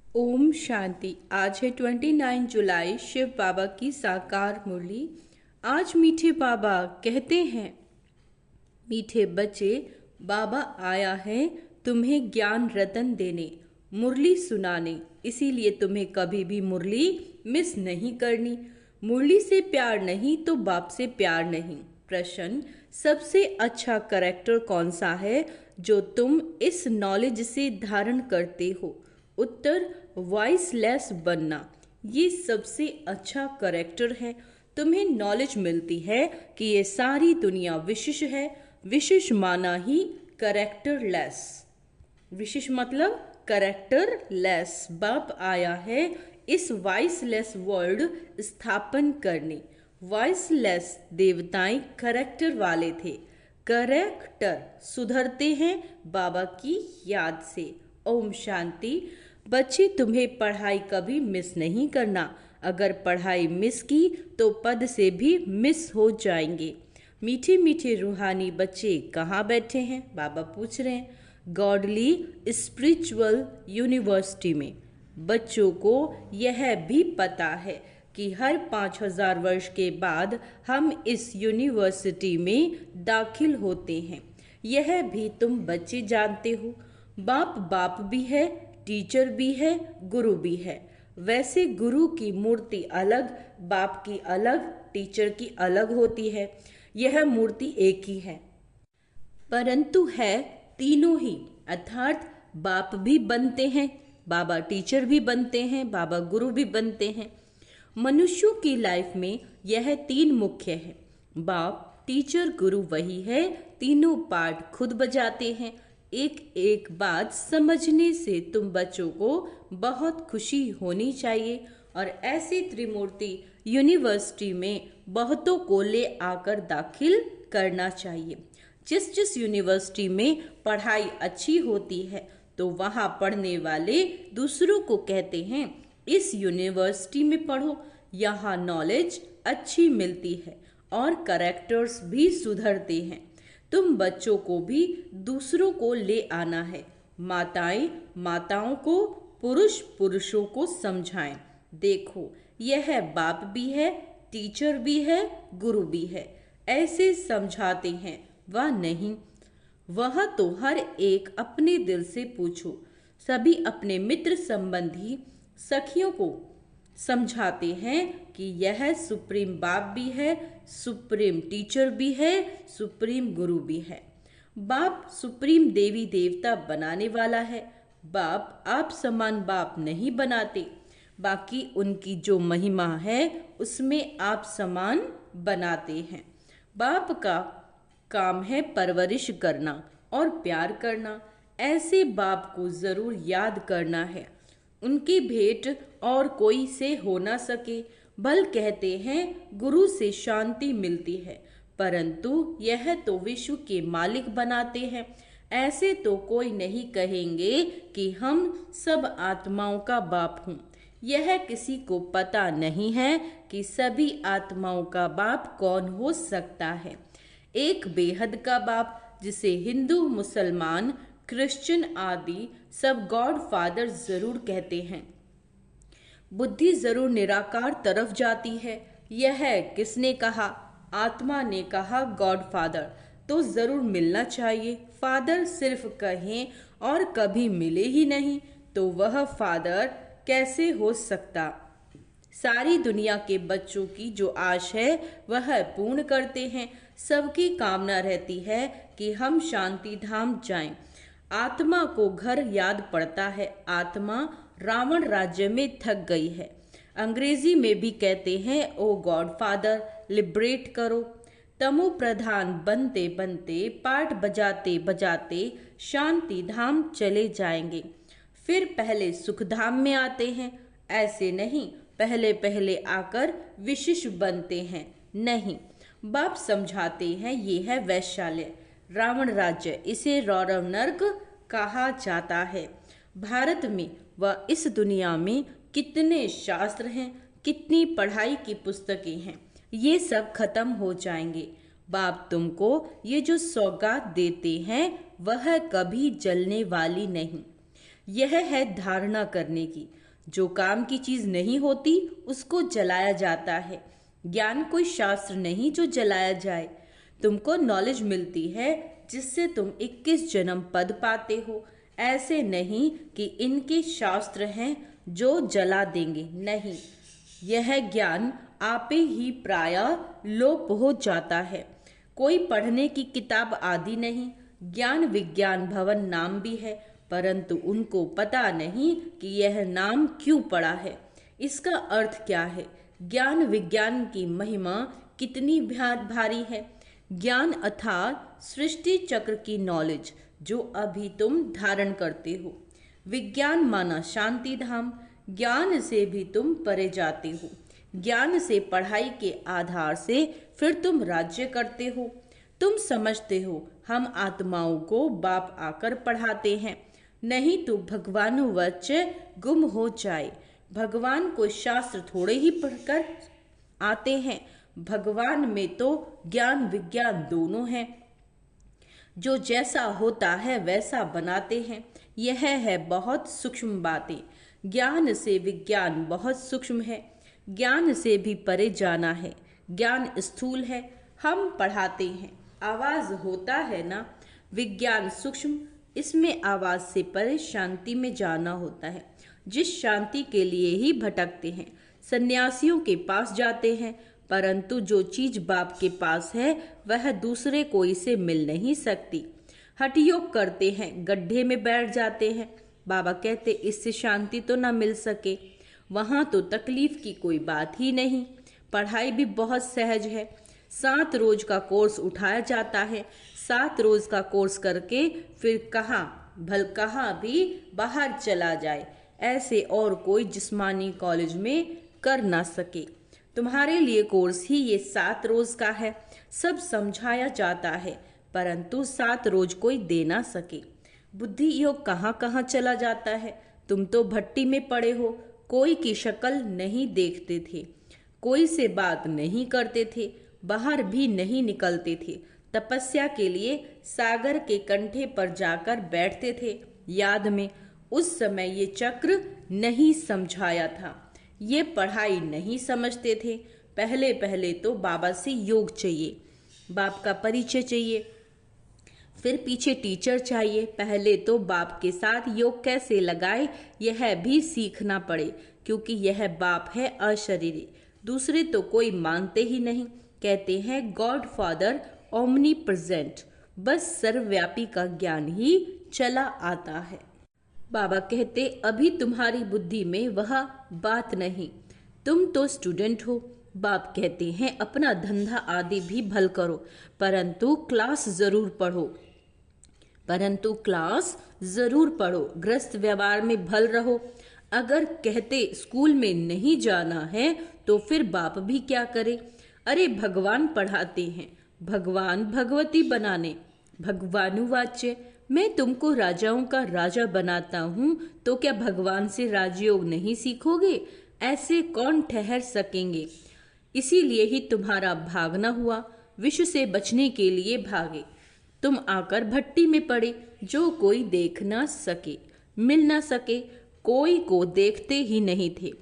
ओम शांति। आज है 29 जुलाई, शिव बाबा की साकार मुरली। आज मीठे बाबा कहते हैं, मीठे बच्चे, बाबा आया है तुम्हें ज्ञान रतन देने, मुरली सुनाने। इसीलिए तुम्हें कभी भी मुरली मिस नहीं करनी। मुरली से प्यार नहीं तो बाप से प्यार नहीं। प्रश्न, सबसे अच्छा करेक्टर कौन सा है जो तुम इस नॉलेज से धारण करते हो? उत्तर, वॉइसलेस बनना। ये सबसे अच्छा करेक्टर है। तुम्हें नॉलेज मिलती है कि ये सारी दुनिया विशेष है। विशेष माना ही करेक्टरलेस। विशेष मतलब करेक्टरलेस। बाप आया है इस वॉइसलेस वर्ल्ड स्थापन करने। वॉइसलेस देवताएं करेक्टर वाले थे। करेक्टर सुधरते हैं बाबा की याद से। ओम शांति। बच्चे, तुम्हें पढ़ाई कभी मिस नहीं करना। अगर पढ़ाई मिस की तो पद से भी मिस हो जाएंगे। मीठे मीठे रूहानी बच्चे कहाँ बैठे हैं? बाबा पूछ रहे हैं। गॉडली स्पिरिचुअल यूनिवर्सिटी में। बच्चों को यह भी पता है कि हर 5000 वर्ष के बाद हम इस यूनिवर्सिटी में दाखिल होते हैं। यह भी तुम बच्चे जानते हो। बाप बाप भी है, टीचर भी है, गुरु भी है। वैसे गुरु की मूर्ति अलग, बाप की अलग, टीचर की अलग होती है। यह मूर्ति एक ही है, परंतु है तीनों ही। अर्थात बाप भी बनते हैं, बाबा टीचर भी बनते हैं, बाबा गुरु भी बनते हैं। मनुष्यों की लाइफ में यह तीन मुख्य है। बाप, टीचर, गुरु वही है। तीनों पार्ट खुद बजाते हैं। एक एक बात समझने से तुम बच्चों को बहुत खुशी होनी चाहिए और ऐसी त्रिमूर्ति यूनिवर्सिटी में बहुतों को ले आकर दाखिल करना चाहिए। जिस जिस यूनिवर्सिटी में पढ़ाई अच्छी होती है तो वहाँ पढ़ने वाले दूसरों को कहते हैं, इस यूनिवर्सिटी में पढ़ो, यहाँ नॉलेज अच्छी मिलती है और करेक्टर्स भी सुधरते हैं। तुम बच्चों को भी दूसरों को ले आना है। माताएं माताओं को, पुरुष पुरुषों को समझाएं। देखो, यह बाप भी है, टीचर भी है, गुरु भी है। ऐसे समझाते हैं वह नहीं। वह तो हर एक अपने दिल से पूछो। सभी अपने मित्र संबंधी सखियों को समझाते हैं कि यह सुप्रीम बाप भी है, सुप्रीम टीचर भी है, सुप्रीम गुरु भी है। बाप सुप्रीम देवी देवता बनाने वाला है। बाप आप समान बाप नहीं बनाते, बाकी उनकी जो महिमा है उसमें आप समान बनाते हैं। बाप का काम है परवरिश करना और प्यार करना। ऐसे बाप को जरूर याद करना है। उनकी भेंट और कोई से हो ना सके। भल कहते हैं गुरु से शांति मिलती है, परंतु यह तो विश्व के मालिक बनाते हैं। ऐसे तो कोई नहीं कहेंगे कि हम सब आत्माओं का बाप हूँ। यह किसी को पता नहीं है कि सभी आत्माओं का बाप कौन हो सकता है। एक बेहद का बाप, जिसे हिंदू, मुसलमान, क्रिश्चियन आदि सब गॉड फादर जरूर कहते हैं। बुद्धि जरूर निराकार तरफ जाती है। यह किसने कहा? आत्मा ने कहा गॉड फादर, तो जरूर मिलना चाहिए। फादर सिर्फ कहें और कभी मिले ही नहीं तो वह फादर कैसे हो सकता? सारी दुनिया के बच्चों की जो आश है वह पूर्ण करते हैं। सबकी कामना रहती है कि हम शांति धाम जाएं। आत्मा को घर याद पड़ता है। आत्मा रावण राज्य में थक गई है। अंग्रेजी में भी कहते हैं, ओ गॉड फादर, लिबरेट करो। तमो प्रधान बनते बनते, पाठ बजाते बजाते शांति धाम चले जाएंगे। फिर पहले सुख धाम में आते हैं। ऐसे नहीं पहले पहले आकर विशिष्ट बनते हैं, नहीं। बाप समझाते हैं ये है वैशाल्य, रावण राज्य, इसे रौरव नर्क कहा जाता है। भारत में व इस दुनिया में कितने शास्त्र हैं, कितनी पढ़ाई की पुस्तकें हैं, ये सब खत्म हो जाएंगे। बाप तुमको ये जो सौगात देते हैं वह कभी जलने वाली नहीं। यह है धारणा करने की। जो काम की चीज नहीं होती उसको जलाया जाता है। ज्ञान कोई शास्त्र नहीं जो जलाया जाए। तुमको नॉलेज मिलती है जिससे तुम 21 जन्म पद पाते हो। ऐसे नहीं कि इनके शास्त्र हैं जो जला देंगे, नहीं। यह ज्ञान आपे ही प्रायः लोप हो जाता है। कोई पढ़ने की किताब आदि नहीं। ज्ञान विज्ञान भवन नाम भी है, परंतु उनको पता नहीं कि यह नाम क्यों पड़ा है, इसका अर्थ क्या है। ज्ञान विज्ञान की महिमा कितनी भारी है। ज्ञान अर्थात सृष्टि चक्र की नॉलेज जो अभी तुम धारण करते हो। विज्ञान माना शांति धाम। ज्ञान से भी तुम परे जाते हो। ज्ञान से पढ़ाई के आधार से फिर तुम राज्य करते हो। तुम समझते हो हम आत्माओं को बाप आकर पढ़ाते हैं, नहीं तो भगवानुवच गुम हो जाए। भगवान को शास्त्र थोड़े ही पढ़कर आते हैं। भगवान में तो ज्ञान विज्ञान दोनों हैं। जो जैसा होता है वैसा बनाते हैं। यह है बहुत सूक्ष्म बातें। ज्ञान से विज्ञान बहुत सूक्ष्म है। ज्ञान से भी परे जाना है। ज्ञान स्थूल है, हम पढ़ाते हैं, आवाज होता है ना। विज्ञान सूक्ष्म, इसमें आवाज से परे शांति में जाना होता है। जिस शांति के लिए ही भटकते हैं, सन्यासियों के पास जाते हैं, परंतु जो चीज बाप के पास है वह दूसरे कोई से मिल नहीं सकती। हठयोग करते हैं, गड्ढे में बैठ जाते हैं। बाबा कहते इससे शांति तो ना मिल सके। वहां तो तकलीफ की कोई बात ही नहीं। पढ़ाई भी बहुत सहज है। 7 रोज का कोर्स उठाया जाता है। 7 रोज का कोर्स करके फिर कहाँ भी बाहर चला जाए, ऐसे और कोई जिस्मानी कॉलेज में कर ना सके। तुम्हारे लिए कोर्स ही ये 7 रोज का है। सब समझाया जाता है, परंतु 7 रोज कोई दे ना सके। बुद्धि योग कहाँ कहाँ चला जाता है। तुम तो भट्टी में पड़े हो। कोई की शक्ल नहीं देखते थे, कोई से बात नहीं करते थे, बाहर भी नहीं निकलते थे। तपस्या के लिए सागर के कंठे पर जाकर बैठते थे। याद में उस समय ये चक्र नहीं समझाया था, ये पढ़ाई नहीं समझते थे। पहले पहले तो बाबा से योग चाहिए, बाप का परिचय चाहिए, फिर पीछे टीचर चाहिए। पहले तो बाप के साथ योग कैसे लगाए यह भी सीखना पड़े, क्योंकि यह बाप है अशरीरी। दूसरे तो कोई मानते ही नहीं। कहते हैं गॉड फादर ओमनी प्रेजेंट, बस सर्वव्यापी का ज्ञान ही चला आता है। बाबा कहते अभी तुम्हारी बुद्धि में वह बात नहीं, तुम तो स्टूडेंट हो। बाप कहते हैं अपना धंधा आदि भी भल करो, परंतु क्लास जरूर पढ़ो, गृहस्थ व्यवहार में भल रहो। अगर कहते स्कूल में नहीं जाना है तो फिर बाप भी क्या करे। अरे भगवान पढ़ाते हैं, भगवान भगवती बनाने। भगवानुवाच्य, मैं तुमको राजाओं का राजा बनाता हूँ तो क्या भगवान से राजयोग नहीं सीखोगे। ऐसे कौन ठहर सकेंगे। इसीलिए ही तुम्हारा भागना हुआ, विश्व से बचने के लिए भागे। तुम आकर भट्टी में पड़े, जो कोई देख ना सके, मिल ना सके, कोई को देखते ही नहीं थे,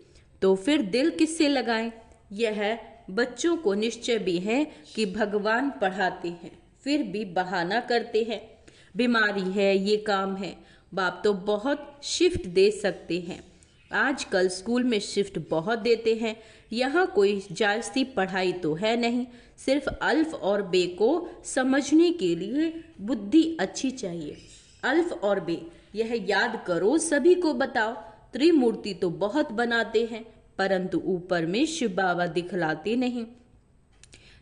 तो फिर दिल किससे लगाएं। यह बच्चों को निश्चय भी है कि भगवान पढ़ाते हैं, फिर भी बहाना करते हैं, बीमारी है, ये काम है। बाप तो बहुत शिफ्ट दे सकते हैं। आजकल स्कूल में शिफ्ट बहुत देते हैं। यहाँ कोई जास्ती पढ़ाई तो है नहीं, सिर्फ अल्फ और बे को समझने के लिए बुद्धि अच्छी चाहिए। अल्फ और बे यह याद करो, सभी को बताओ। त्रिमूर्ति तो बहुत बनाते हैं, परंतु ऊपर में शिव बाबा दिखलाते नहीं।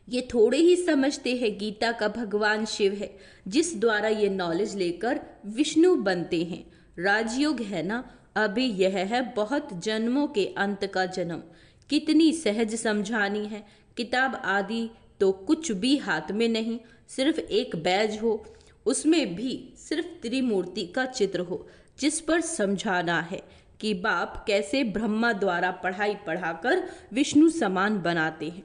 ये थोड़े ही समझते हैं गीता का भगवान शिव है, जिस द्वारा ये नॉलेज लेकर विष्णु बनते हैं। राजयोग है ना, अभी यह है बहुत जन्मों के अंत का जन्म। कितनी सहज समझानी है। किताब आदि तो कुछ भी हाथ में नहीं, सिर्फ एक बैज हो, उसमें भी सिर्फ त्रिमूर्ति का चित्र हो, जिस पर समझाना है कि बाप कैसे ब्रह्मा द्वारा पढ़ाई पढ़ाकर विष्णु समान बनाते हैं।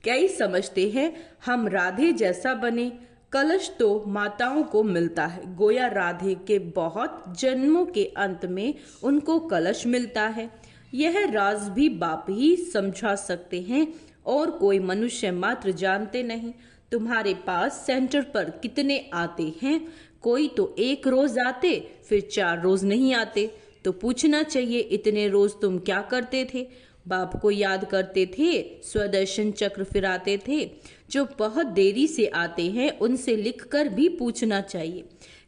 कई समझते हैं हम राधे जैसा बने, कलश तो माताओं को मिलता है, गोया राधे के बहुत जन्मों के अंत में उनको कलश मिलता है। यह राज भी बाप ही समझा सकते हैं और कोई मनुष्य मात्र जानते नहीं। तुम्हारे पास सेंटर पर कितने आते हैं? कोई तो एक रोज आते, फिर 4 रोज नहीं आते। तो पूछना चाहिए, इतने रोज तुम क्या करते थे? बाप को याद करते थे, स्वदर्शन चक्र फिराते थे। जो बहुत देरी से आते हैं उनसे लिखकर भी पूछना चाहिए।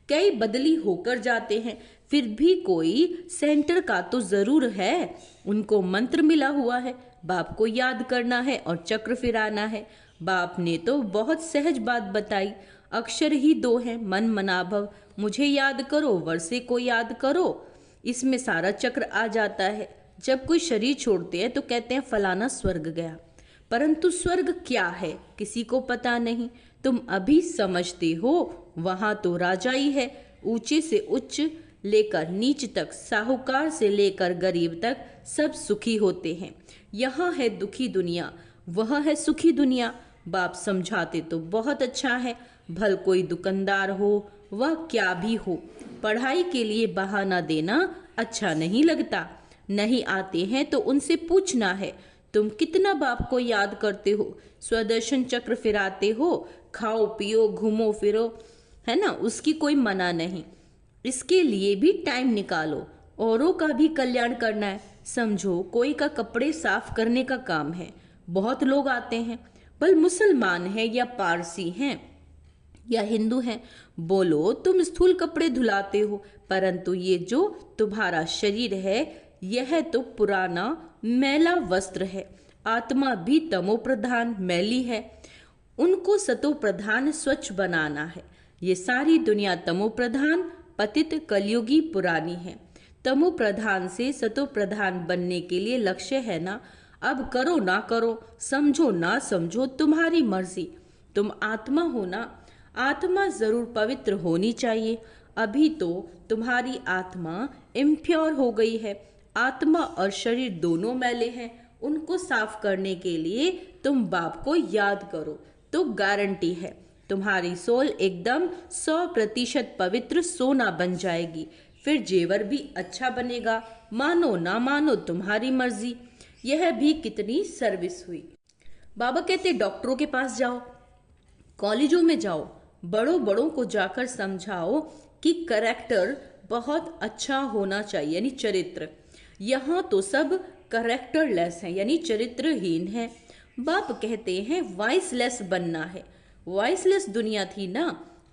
कई बदली होकर जाते हैं, फिर भी कोई सेंटर का तो जरूर है। उनको मंत्र मिला हुआ है, बाप को याद करना है और चक्र फिराना है। बाप ने तो बहुत सहज बात बताई, अक्षर ही 2 हैं, मन मनाभव। मुझे याद करो, वर्षे को याद करो, इसमें सारा चक्र आ जाता है। जब कोई शरीर छोड़ते हैं तो कहते हैं फलाना स्वर्ग गया, परंतु स्वर्ग क्या है किसी को पता नहीं। तुम अभी समझते हो, वहां तो राजा ही है। ऊंचे से उच्च लेकर नीच तक, साहूकार से लेकर गरीब तक सब सुखी होते हैं। यहाँ है दुखी दुनिया, वह है सुखी दुनिया। बाप समझाते तो बहुत अच्छा है, भल कोई दुकानदार हो, वह क्या भी हो, पढ़ाई के लिए बहाना देना अच्छा नहीं लगता। नहीं आते हैं तो उनसे पूछना है, तुम कितना बाप को याद करते हो, स्वदर्शन चक्र फिराते हो, खाओ पियो घूमो फिरो, है ना, उसकी कोई मना नहीं। इसके लिए भी टाइम निकालो, औरों का भी कल्याण करना है। समझो कोई का कपड़े साफ करने का काम है, बहुत लोग आते हैं, भल मुसलमान है या पारसी हैं या हिंदू हैं। बोलो तुम स्थूल कपड़े धुलाते हो, परंतु ये जो तुम्हारा शरीर है यह तो पुराना मैला वस्त्र है। आत्मा भी तमो प्रधान मैली है, उनको सतो प्रधान स्वच्छ बनाना है। ये सारी दुनिया तमो प्रधान पतित कलयुगी पुरानी है। तमो प्रधान से सतो प्रधान बनने के लिए लक्ष्य है ना। अब करो ना करो, समझो ना समझो, तुम्हारी मर्जी। तुम आत्मा हो ना, आत्मा जरूर पवित्र होनी चाहिए। अभी तो तुम्हारी आत्मा इम्प्योर हो गई है। आत्मा और शरीर दोनों मैले हैं, उनको साफ करने के लिए तुम बाप को याद करो तो गारंटी है तुम्हारी सोल एकदम 100% पवित्र सोना बन जाएगी। फिर जेवर भी अच्छा बनेगा, मानो ना मानो तुम्हारी मर्जी। यह भी कितनी सर्विस हुई। बाबा कहते डॉक्टरों के पास जाओ, कॉलेजों में जाओ, बड़ों बड़ों को जाकर समझाओ कि करेक्टर बहुत अच्छा होना चाहिए, यानी चरित्र। यहाँ तो सब करेक्टरलेस हैं, यानी चरित्रहीन हैं। बाप कहते हैं वॉइसलेस बनना है। वॉइसलेस दुनिया थी ना,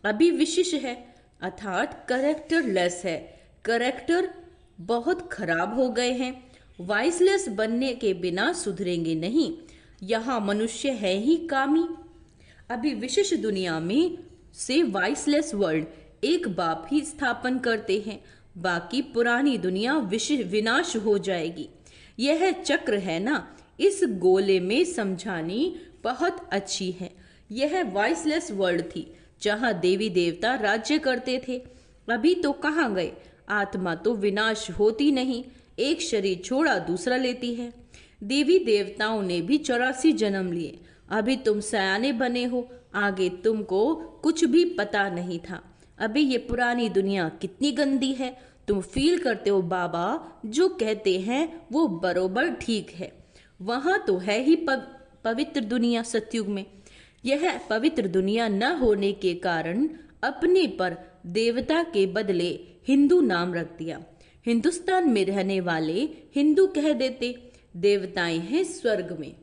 अभी विशिष्ट है, अर्थात करेक्टरलेस है। करेक्टर बहुत खराब हो गए हैं। वॉइसलेस बनने के बिना सुधरेंगे नहीं। यहाँ मनुष्य है ही कामी। अभी विशिष्ट दुनिया में से वॉइसलेस वर्ल्ड एक बाप ही स्थापन करते हैं, बाकी पुरानी दुनिया विनाश हो जाएगी। यह चक्र है ना, इस गोले में समझानी बहुत अच्छी है। यह वॉइसलेस वर्ल्ड थी जहाँ देवी देवता राज्य करते थे। अभी तो कहाँ गए? आत्मा तो विनाश होती नहीं, एक शरीर छोड़ा दूसरा लेती है। देवी देवताओं ने भी 84 जन्म लिए। अभी तुम सयाने बने हो, आगे तुमको कुछ भी पता नहीं था। अभी ये पुरानी दुनिया कितनी गंदी है, तुम फील करते हो बाबा जो कहते हैं वो बरोबर ठीक है। वहां तो है ही पवित्र दुनिया सतयुग में। यह पवित्र दुनिया न होने के कारण अपने पर देवता के बदले हिंदू नाम रख दिया। हिंदुस्तान में रहने वाले हिंदू कह देते, देवताएं हैं स्वर्ग में।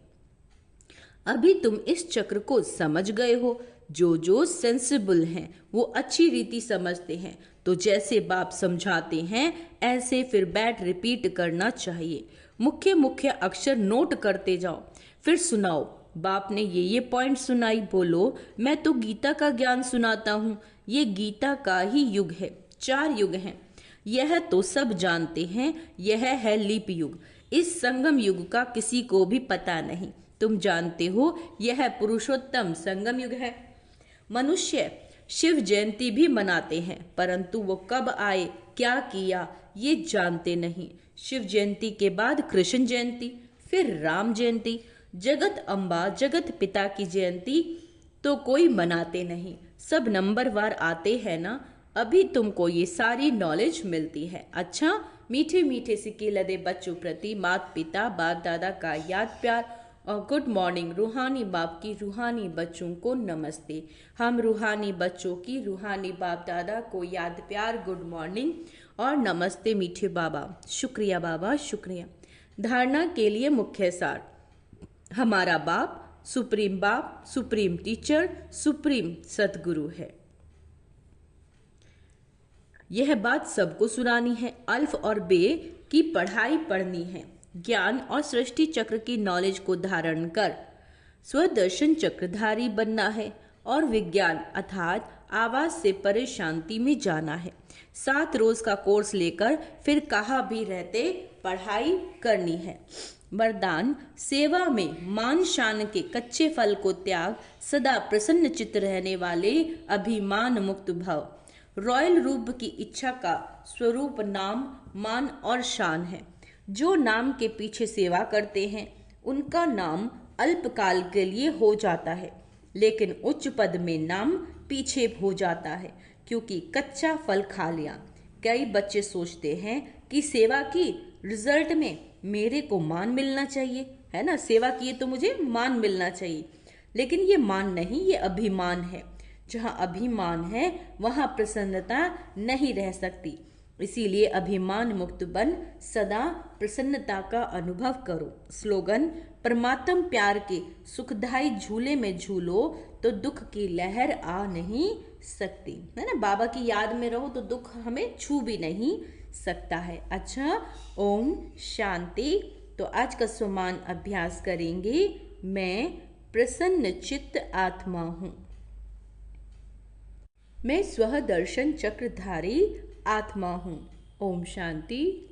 अभी तुम इस चक्र को समझ गए हो। जो सेंसिबल हैं वो अच्छी रीति समझते हैं, तो जैसे बाप समझाते हैं ऐसे फिर बैठ रिपीट करना चाहिए। मुख्य मुख्य अक्षर नोट करते जाओ, फिर सुनाओ। बाप ने ये पॉइंट सुनाई, बोलो मैं तो गीता का ज्ञान सुनाता हूँ। ये गीता का ही युग है, 4 युग हैं, यह तो सब जानते हैं। यह है लीप युग, इस संगम युग का किसी को भी पता नहीं। तुम जानते हो यह पुरुषोत्तम संगम युग है। मनुष्य शिव जयंती भी मनाते हैं, परंतु वो कब आए, क्या किया, ये जानते नहीं। शिव जयंती के बाद कृष्ण जयंती, फिर राम जयंती, जगत अम्बा जगत पिता की जयंती तो कोई मनाते नहीं, सब नंबरवार आते हैं ना, अभी तुमको ये सारी नॉलेज मिलती है। अच्छा, मीठे मीठे सिक्के लदे बच्चों प्रति माता पिता बाप दादा का याद प्यार और गुड मॉर्निंग। रूहानी बाप की रूहानी बच्चों को नमस्ते। हम रूहानी बच्चों की रूहानी बाप दादा को याद प्यार, गुड मॉर्निंग और नमस्ते मीठे बाबा। शुक्रिया बाबा, शुक्रिया। धारणा के लिए मुख्य सार। हमारा बाप सुप्रीम टीचर, सुप्रीम सतगुरु है। यह बात सबको सुनानी है। अल्फ और बे की पढ़ाई पढ़नी है। ज्ञान और सृष्टि चक्र की नॉलेज को धारण कर स्वदर्शन चक्रधारी बनना है और विज्ञान अर्थात आवाज से परे शांति में जाना है। 7 रोज का कोर्स लेकर फिर कहाँ भी रहते पढ़ाई करनी है। वरदान, सेवा में मान शान के कच्चे फल को त्याग, सदा प्रसन्न चित्त रहने वाले अभिमान मुक्त भव। रॉयल रूप की इच्छा का स्वरूप नाम, मान और शान है। जो नाम के पीछे सेवा करते हैं उनका नाम अल्पकाल के लिए हो जाता है, लेकिन उच्च पद में नाम पीछे हो जाता है क्योंकि कच्चा फल खा लिया। कई बच्चे सोचते हैं कि सेवा की रिजल्ट में मेरे को मान मिलना चाहिए, है ना, सेवा किए तो मुझे मान मिलना चाहिए, लेकिन ये मान नहीं, ये अभिमान है। जहाँ अभिमान है वहाँ प्रसन्नता नहीं रह सकती। इसीलिए अभिमान मुक्त बन सदा प्रसन्नता का अनुभव करो। स्लोगन, परमात्म प्यार के सुखदायी झूले में झूलो तो दुख की लहर आ नहीं सकती, है ना। बाबा की याद में रहो तो दुख हमें छू भी नहीं सकता है। अच्छा, ओम शांति। तो आज का समान अभ्यास करेंगे। मैं प्रसन्न चित्त आत्मा हूँ। मैं स्वदर्शन चक्रधारी आत्मा हूँ। ओम शांति।